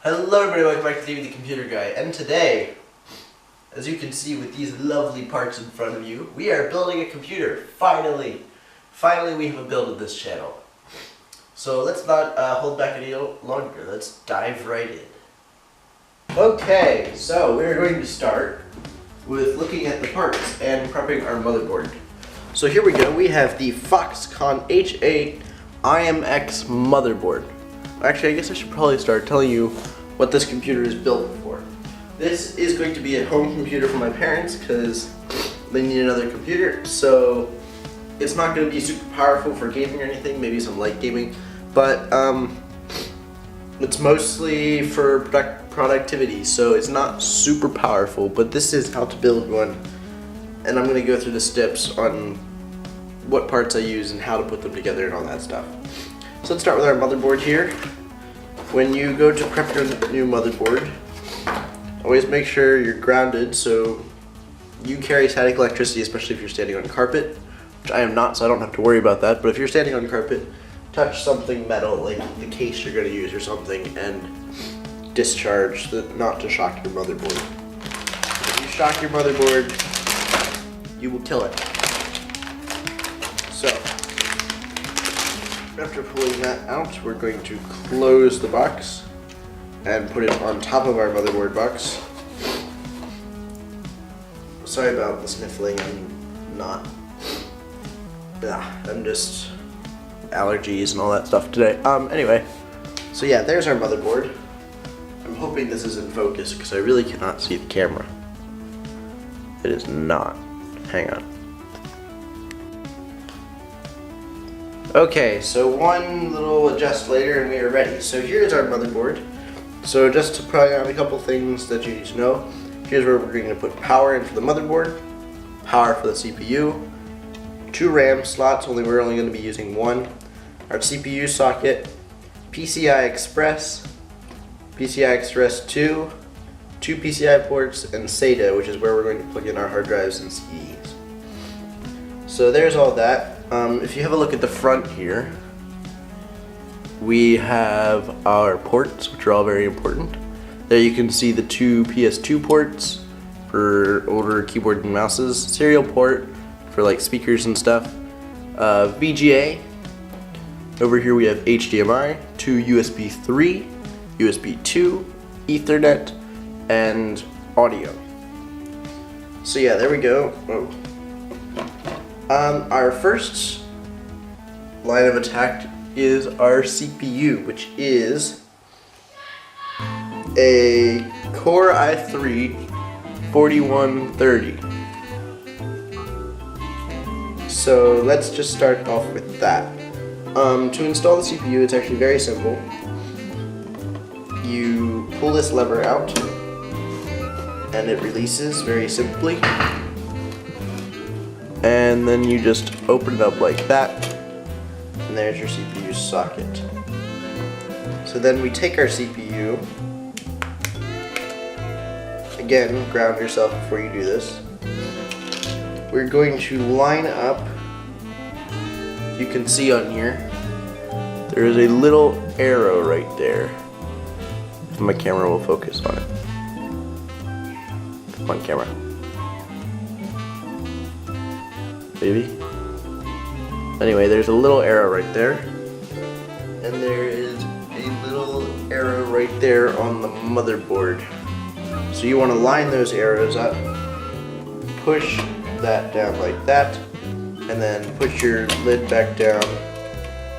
Hello everybody, welcome back to David the Computer Guy, and today, as you can see with these lovely parts in front of you, we are building a computer. Finally we have a build of this channel. So let's not hold back any longer, let's dive right in. Okay, so we're going to start with looking at the parts and prepping our motherboard. So here we go, we have the Foxconn H8 IMX motherboard. Actually, I guess I should probably start telling you what this computer is built for. This is going to be a home computer for my parents because they need another computer. So it's not going to be super powerful for gaming or anything, maybe some light gaming, but it's mostly for productivity, so it's not super powerful, but this is how to build one. And I'm going to go through the steps on what parts I use and how to put them together and all that stuff. So let's start with our motherboard here. When you go to prep your new motherboard, always make sure you're grounded so you carry static electricity, especially if you're standing on carpet, which I am not, so I don't have to worry about that. But if you're standing on carpet, touch something metal like the case you're going to use or something and discharge, not to shock your motherboard. If you shock your motherboard, you will kill it. So, after pulling that out, we're going to close the box and put it on top of our motherboard box. Sorry about the sniffling, I'm just allergies and all that stuff today. Anyway, so yeah, there's our motherboard. I'm hoping this is in focus because I really cannot see the camera. It is not. Hang on. Okay, so one little adjust later and we are ready. So here's our motherboard. So just to put on a couple things that you need to know, here's where we're going to put power in for the motherboard, power for the CPU, 2 RAM slots, we're only going to be using 1, our CPU socket, PCI Express 2, 2 PCI ports, and SATA, which is where we're going to plug in our hard drives and CDs. So there's all that. If you have a look at the front here, we have our ports, which are all very important. There you can see the 2 PS2 ports for older keyboard and mouses, serial port for like speakers and stuff, VGA. Over here we have HDMI, 2 USB 3, USB 2, Ethernet, and audio. So yeah, there we go. Oh. Our first line of attack is our CPU, which is a Core i3 4130. So let's just start off with that. To install the CPU, it's actually very simple. You pull this lever out and it releases very simply. And then you just open it up like that, and there's your CPU socket. So then we take our CPU, again, ground yourself before you do this. We're going to line up, you can see on here, there is a little arrow right there. If my camera will focus on it. Come on, camera. Maybe. Anyway, there's a little arrow right there, and there is a little arrow right there on the motherboard. So you want to line those arrows up, push that down like that, and then push your lid back down,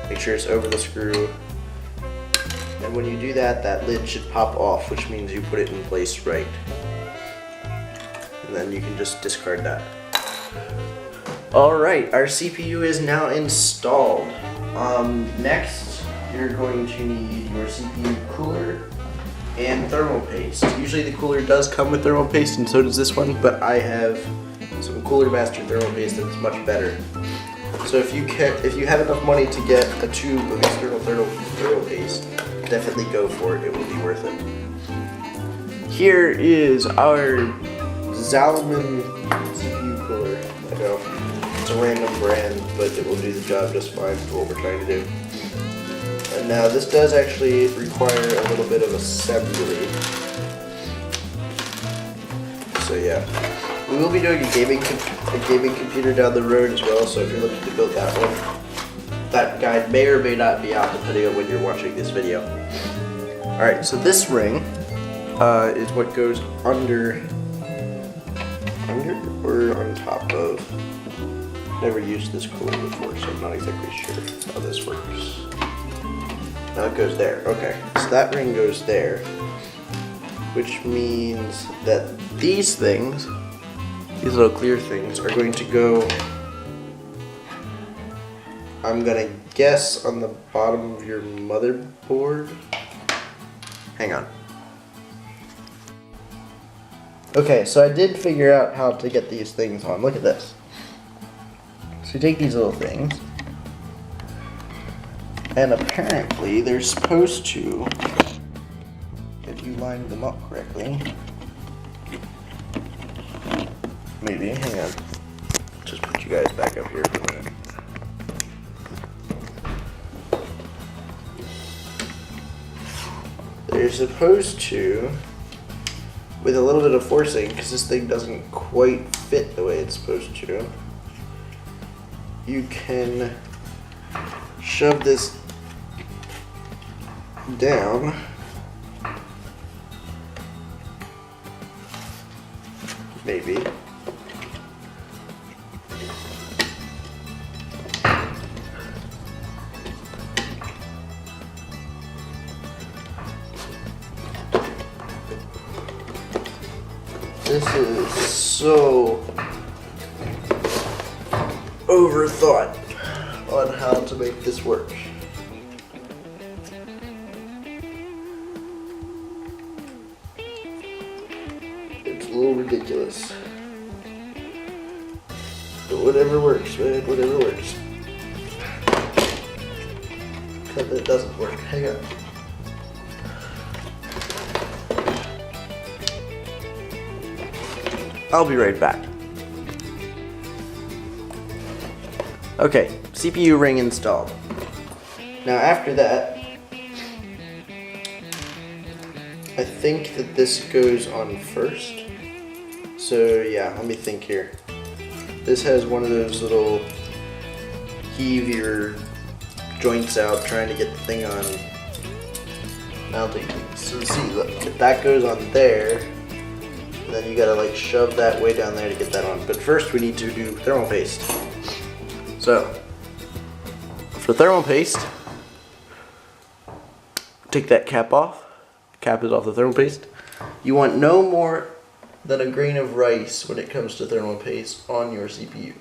make sure it's over the screw, and when you do that, that lid should pop off, which means you put it in place right. And then you can just discard that. Alright, our CPU is now installed. Next, you're going to need your CPU cooler and thermal paste. Usually the cooler does come with thermal paste, and so does this one, but I have some Cooler Master thermal paste that's much better. So if you have enough money to get a tube of external thermal paste, definitely go for it. It will be worth it. Here is our Zalman CPU cooler. I know. It's a random brand, but it will do the job just fine for what we're trying to do. And now this does actually require a little bit of assembly. So yeah, we will be doing a gaming computer down the road as well. So if you're looking to build that one, that guide may or may not be out depending on when you're watching this video. All right, so this ring is what goes under or on top of. Never used this cooler before, so I'm not exactly sure how this works. Now it goes there. Okay, so that ring goes there, which means that these things, these little clear things, are going to go, I'm gonna guess, on the bottom of your motherboard. Hang on. Okay, so I did figure out how to get these things on. Look at this. So you take these little things, and apparently they're supposed to, if you line them up correctly, maybe, hang on, just put you guys back up here for a minute. They're supposed to, with a little bit of forcing, because this thing doesn't quite fit the way it's supposed to, you can shove this down maybe. This is so overthought on how to make this work. It's a little ridiculous. But whatever works, man, whatever works. Except that it doesn't work. Hang on. I'll be right back. Okay, CPU ring installed. Now after that, I think that this goes on first. So yeah, let me think here. This has one of those little heave your joints out trying to get the thing on mounting things. So see, look, if that goes on there, then you gotta like shove that way down there to get that on. But first we need to do thermal paste. So, for thermal paste, take that cap off. Cap is off the thermal paste. You want no more than a grain of rice when it comes to thermal paste on your CPU.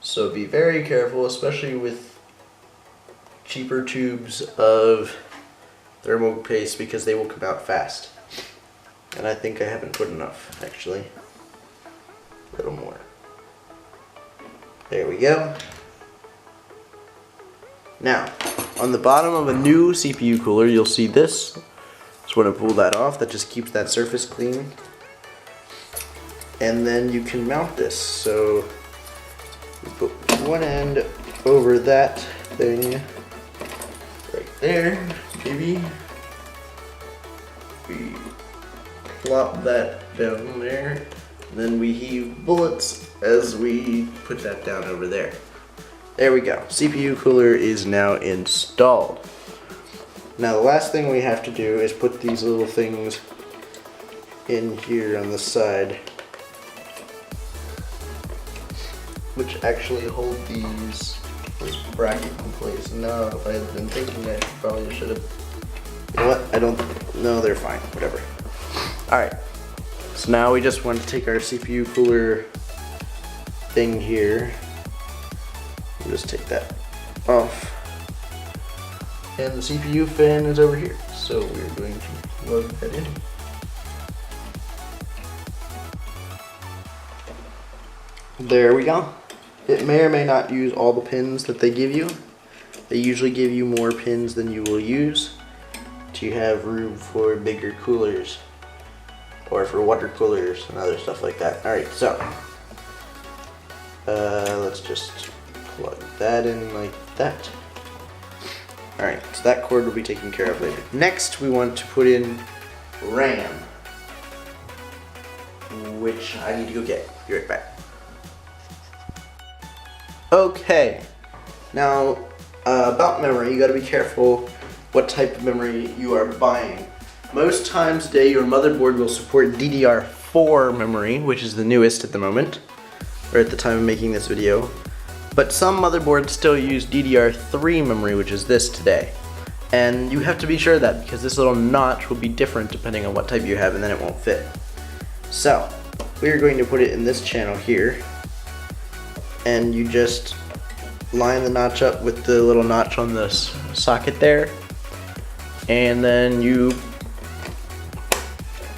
So be very careful, especially with cheaper tubes of thermal paste, because they will come out fast. And I think I haven't put enough, actually. A little more. There we go. Now, on the bottom of a new CPU cooler, you'll see this. Just want to pull that off. That just keeps that surface clean. And then you can mount this. So, you put one end over that thing right there, maybe. We plop that down there. Then we heave bullets as we put that down over there. There we go. CPU cooler is now installed. Now the last thing we have to do is put these little things in here on the side, which actually hold this bracket in place. Now, if I had been thinking, I probably should have. You know what? No, they're fine. Whatever. Alright. So now we just want to take our CPU cooler thing here and just take that off. And the CPU fan is over here. So we're going to plug that in. There we go. It may or may not use all the pins that they give you. They usually give you more pins than you will use to have room for bigger coolers, or for water coolers and other stuff like that. Alright, so let's just plug that in like that. Alright, so that cord will be taken care of later. Next, we want to put in RAM, which I need to go get. Be right back. Okay, now about memory, you gotta be careful what type of memory you are buying. Most times today, your motherboard will support DDR4 memory, which is the newest at the moment, or at the time of making this video. But some motherboards still use DDR3 memory, which is this today. And you have to be sure of that because this little notch will be different depending on what type you have, and then it won't fit. So, we are going to put it in this channel here, and you just line the notch up with the little notch on this socket there, and then you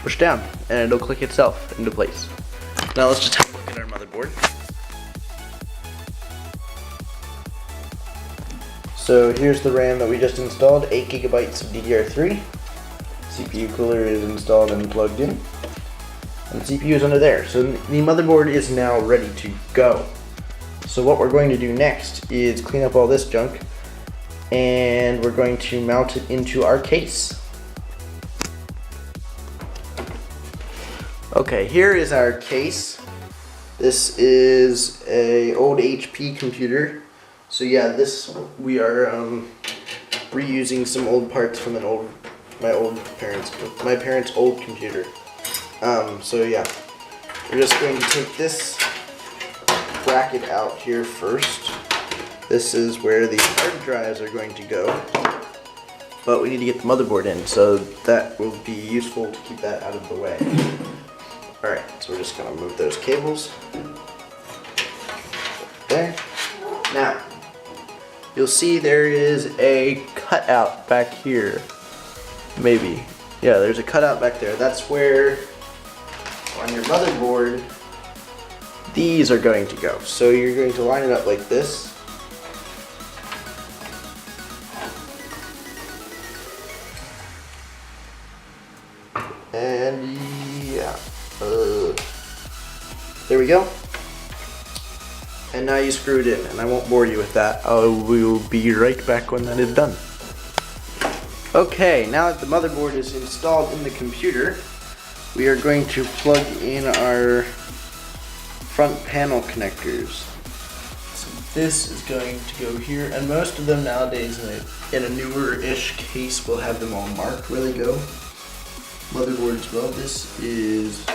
push down, and it'll click itself into place. Now let's just have a look at our motherboard. So here's the RAM that we just installed, 8 gigabytes of DDR3. CPU cooler is installed and plugged in. And the CPU is under there. So the motherboard is now ready to go. So what we're going to do next is clean up all this junk, and we're going to mount it into our case. Okay, here is our case. This is an old HP computer. So yeah, we are reusing some old parts from my parents' old computer. So yeah, we're just going to take this bracket out here first. This is where the hard drives are going to go, but we need to get the motherboard in, so that will be useful to keep that out of the way. Alright, so we're just going to move those cables. There. Now, you'll see there is a cutout back here. Maybe. Yeah, there's a cutout back there. That's where, on your motherboard, these are going to go. So you're going to line it up like this. And yeah. There we go. And now you screw it in, and I won't bore you with that. I will be right back when that is done. Okay, now that the motherboard is installed in the computer, we are going to plug in our front panel connectors. So this is going to go here, and most of them nowadays in a newer-ish case will have them all marked where they go. Motherboards, well, this is...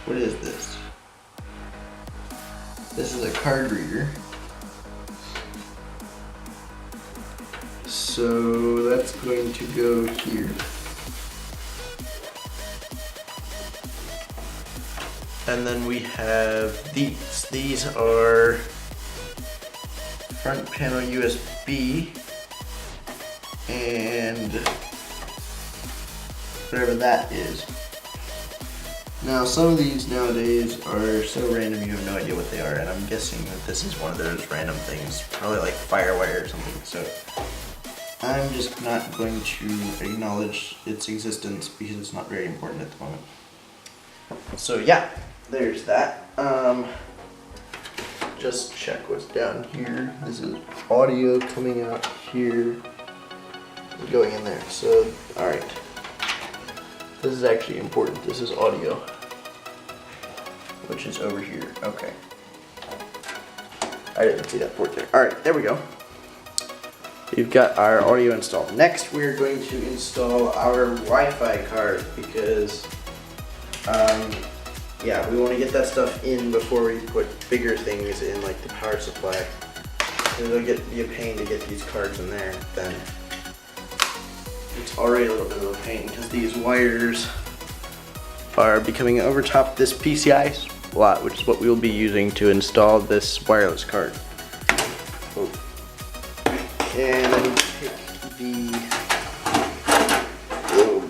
What is this? This is a card reader. So that's going to go here. And then we have these. These are front panel USB and whatever that is. Now some of these nowadays are so random you have no idea what they are, and I'm guessing that this is one of those random things, probably like firewire or something, so I'm just not going to acknowledge its existence because it's not very important at the moment. So yeah, there's that. Just check what's down here. This is audio coming out here and going in there. So, alright. This is actually important. This is audio, which is over here. Okay. I didn't see that port there. Alright, there we go. We've got our audio installed. Next, we're going to install our Wi-Fi card because, yeah, we want to get that stuff in before we put bigger things in, like the power supply. It'll be a pain to get these cards in there. Then it's already a little bit of a pain because these wires are becoming over top this PCI slot, which is what we will be using to install this wireless card. Oh. And then take the little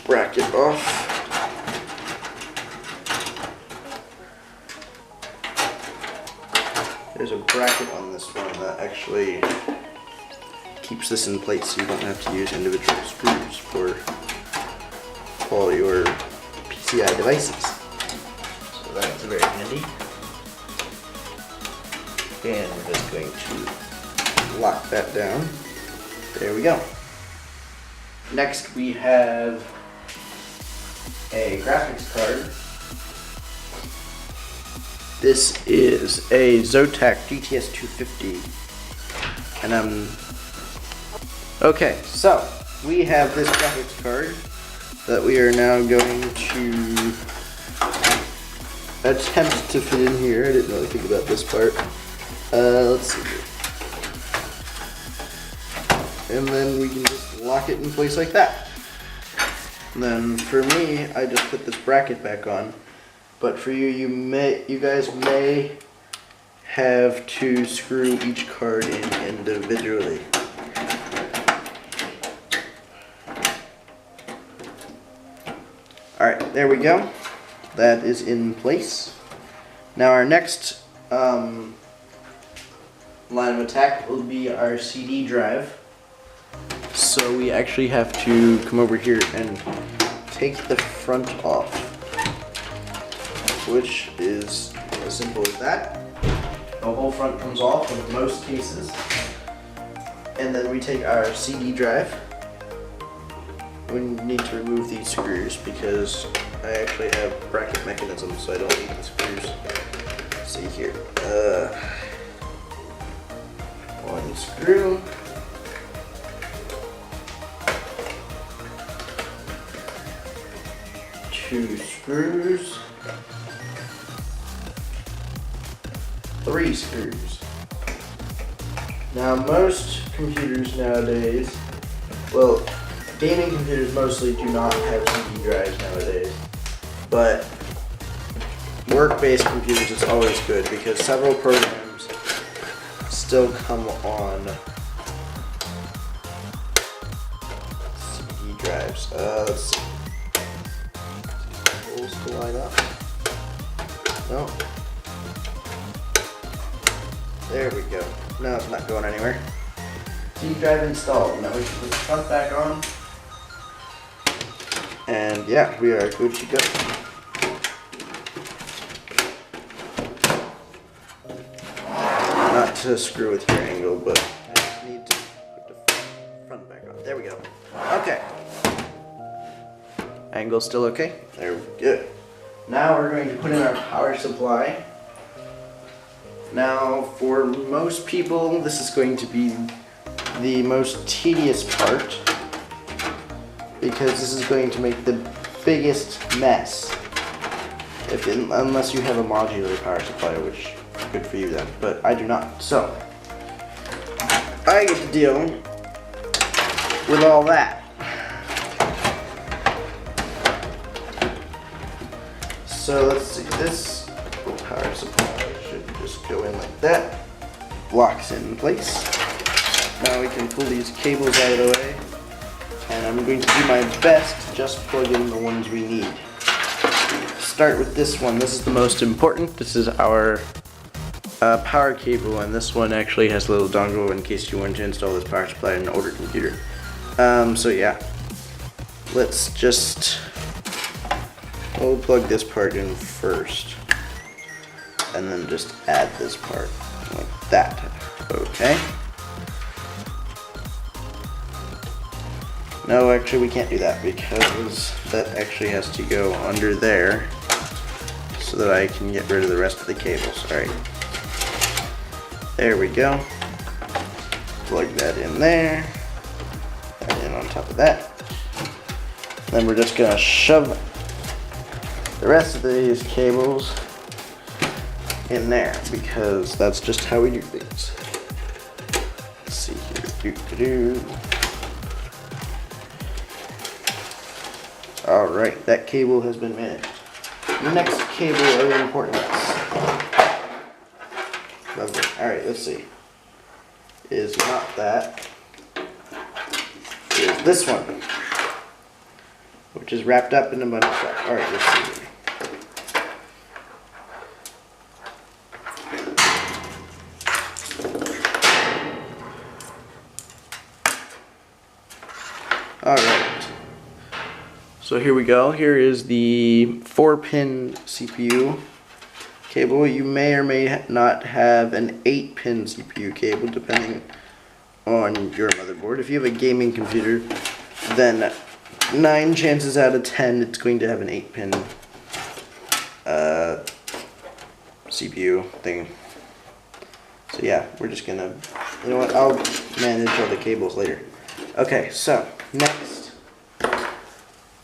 bracket off. There's a bracket on this one that actually keeps this in place so you don't have to use individual screws for all your PCI devices. So that's very handy. And we're just going to lock that down. There we go. Next we have a graphics card. This is a Zotac GTS 250. And okay, so we have this graphics card that we are now going to attempt to fit in here. I didn't really think about this part. Let's see here. And then we can just lock it in place like that. And then for me, I just put this bracket back on. But for you, you guys may have to screw each card in individually. Alright, there we go. That is in place. Now our next line of attack will be our CD drive. So we actually have to come over here and take the front off, which is as simple as that. The whole front comes off in most cases. And then we take our CD drive. We need to remove these screws because I actually have bracket mechanisms, so I don't need the screws. Let's see here. One screw. Two screws. Three screws. Now most computers nowadays, well, gaming computers mostly do not have CD drives nowadays, but work-based computers it's always good because several programs still come on CD drives. Let's see. Holes to line up. No. There we go. No, it's not going anywhere. CD drive installed. Now we can put the front back on. And yeah, we are good to go. Not to screw with your angle, but I just need to put the front back on. There we go. Okay. Angle still okay? There we go. Now we're going to put in our power supply. Now for most people, this is going to be the most tedious part, because this is going to make the biggest mess unless you have a modular power supply, which is good for you then, but I do not. So I get to deal with all that. So let's see, this power supply should just go in like that, locks in place. Now we can pull these cables out of the way. And I'm going to do my best to just plug in the ones we need. Start with this one. This is the most important. This is our power cable, and this one actually has a little dongle in case you want to install this power supply in an older computer. So yeah, let's just, we'll plug this part in first, and then just add this part like that. Okay. No, actually we can't do that because that actually has to go under there so that I can get rid of the rest of the cables. Alright. There we go. Plug that in there. That in on top of that. Then we're just going to shove the rest of these cables in there because that's just how we do things. Let's see here. Alright, that cable has been managed. The next cable of importance. Lovely. Alright, let's see. Is not that. Is this one. Which is wrapped up in a bunch of stuff. Alright, let's see here. Alright. So here we go. Here is the 4-pin CPU cable. You may or may not have an 8-pin CPU cable, depending on your motherboard. If you have a gaming computer, then 9 chances out of 10 it's going to have an 8-pin CPU thing. So yeah, we're just gonna, you know what, I'll manage all the cables later. Okay, so next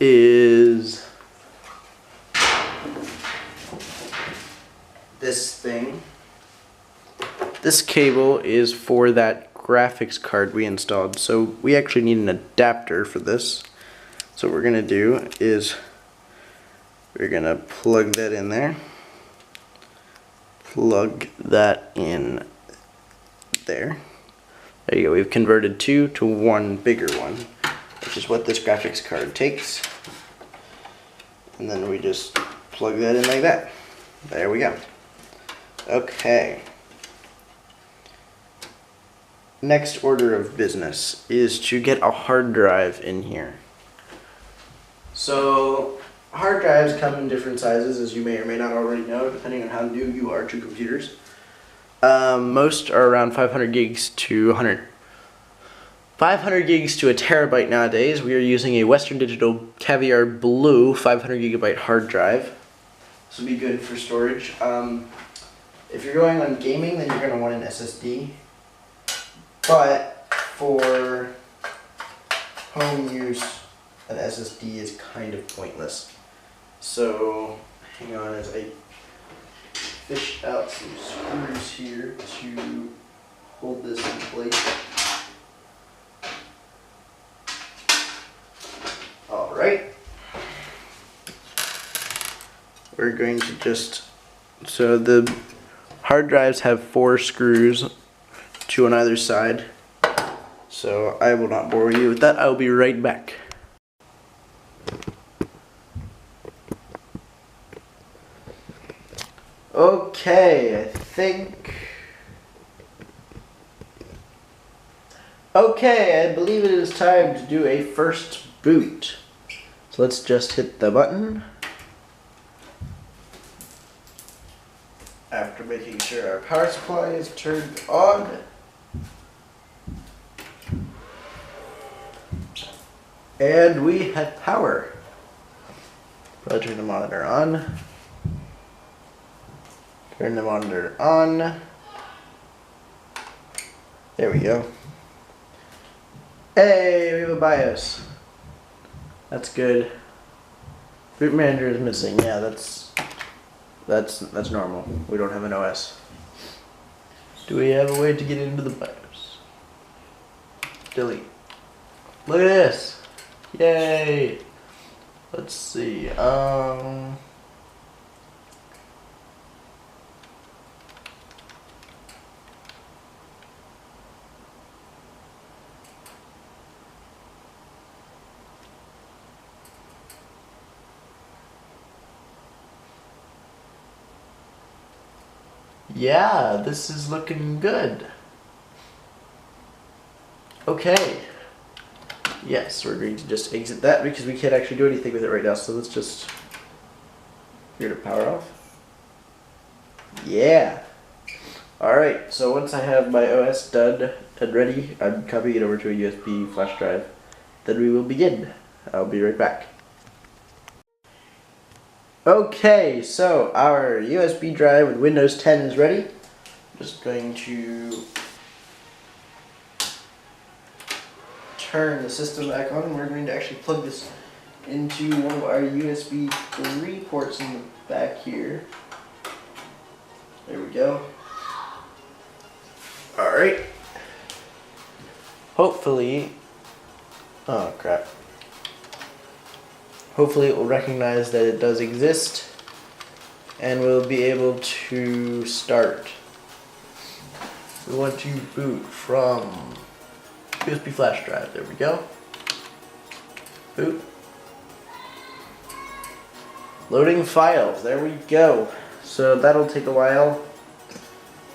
is this thing. This cable is for that graphics card we installed, so we actually need an adapter for this. So what we're gonna do is we're gonna plug that in there, plug that in there. There you go, we've converted 2 to 1 bigger one, which is what this graphics card takes. And then we just plug that in like that. There we go. Okay. Next order of business is to get a hard drive in here. So hard drives come in different sizes, as you may or may not already know, depending on how new you are to computers. Most are around 500 gigs to a terabyte nowadays. We are using a Western Digital Caviar Blue 500 gigabyte hard drive. This will be good for storage. If you're going on gaming, then you're going to want an SSD. But for home use, an SSD is kind of pointless. So hang on as I fish out some screws here to hold this in place. Alright. We're going to just, so the hard drives have 4 screws, 2 on either side. So I will not bore you with that. I will be right back. Okay, I believe it is time to do a first boot. So let's just hit the button. After making sure our power supply is turned on. And we have power. I'll turn the monitor on. Turn the monitor on. There we go. Hey, we have a BIOS. That's good. Boot manager is missing. Yeah, that's normal. We don't have an OS. Do we have a way to get into the BIOS? Delete. Look at this. Yay. Let's see. Yeah, this is looking good. Okay. Yes, we're going to just exit that because we can't actually do anything with it right now, so let's just here to power off. Yeah. Alright, so once I have my OS done and ready, I'm copying it over to a USB flash drive. Then we will begin. I'll be right back. Okay, so our USB drive with Windows 10 is ready. I'm just going to turn the system back on, and we're going to actually plug this into one of our USB 3 ports in the back here. There we go. Alright. Hopefully, oh crap. Hopefully it will recognize that it does exist and we'll be able to start. We want to boot from USB flash drive. There we go. Boot. Loading files. There we go. So that'll take a while.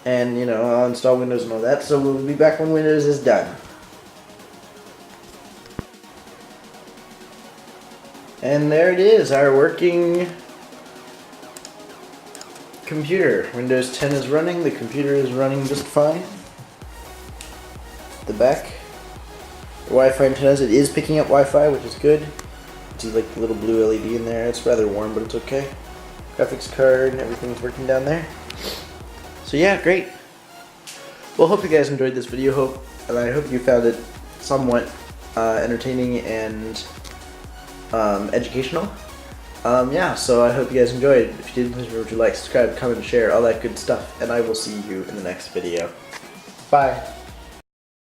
And you know, I'll install Windows and all that. So we'll be back when Windows is done. And there it is, our working computer. Windows 10 is running, the computer is running just fine. The back. The Wi-Fi antennas, it is picking up Wi-Fi, which is good. See like the little blue LED in there. It's rather warm, but it's okay. Graphics card and everything's working down there. So yeah, great. Well, hope you guys enjoyed this video, and I hope you found it somewhat entertaining and educational. Yeah, so I hope you guys enjoyed. If you did, please remember to like, subscribe, comment, share, all that good stuff, and I will see you in the next video. Bye.